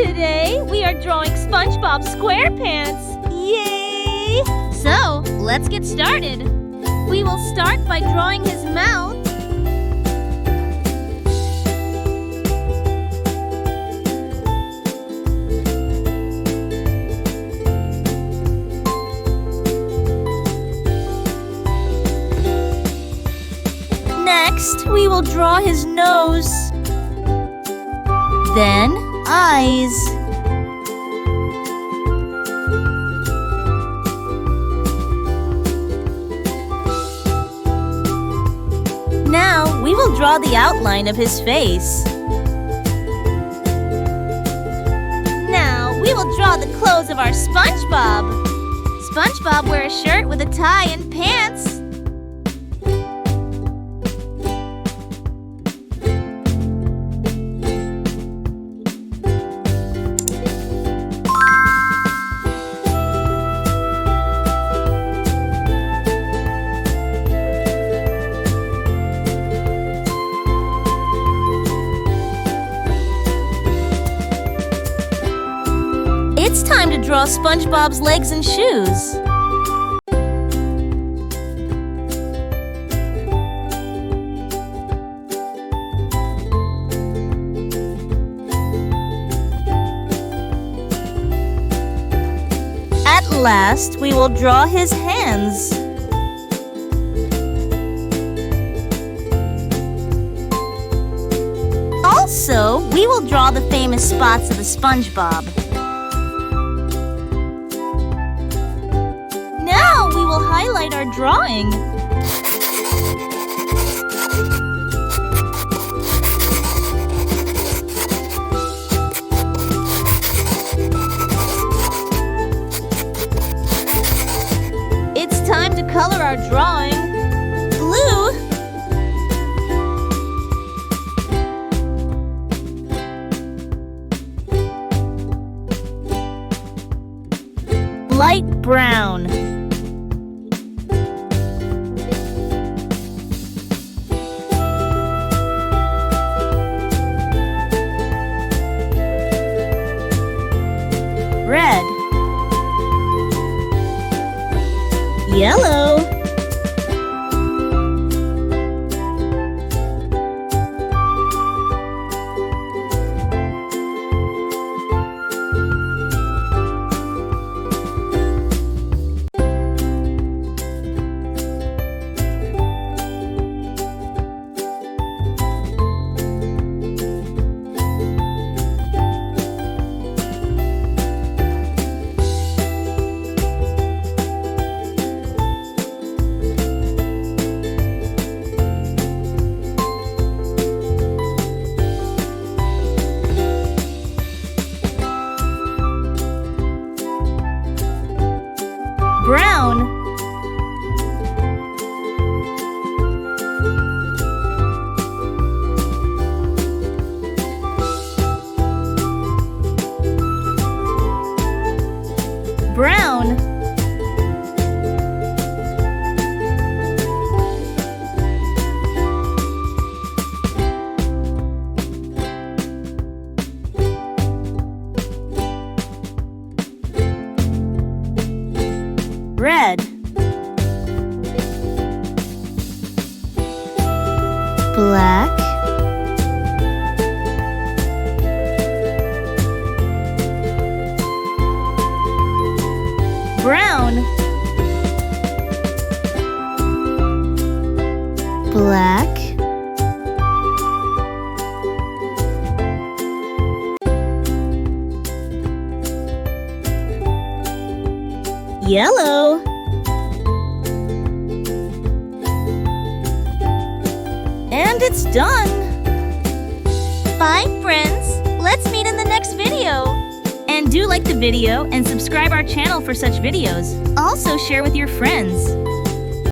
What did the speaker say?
Today, we are drawing SpongeBob SquarePants. Yay! So, let's get started. We will start by drawing his mouth. Next, we will draw his nose. Then, eyes. Now, we will draw the outline of his face. Now, we will draw the clothes of our SpongeBob. SpongeBob wears a shirt with a tie and pants. It's time to draw SpongeBob's legs and shoes. At last, we will draw his hands. Also, we will draw the famous spots of the SpongeBob. Now we will highlight our drawing. It's time to color our drawing. Blue. Light brown. Red. Yellow. Brown. Brown. Red. Black. Brown. Black. Yellow. And it's done! Bye, friends! Let's meet in the next video! And do like the video and subscribe our channel for such videos. Also share with your friends.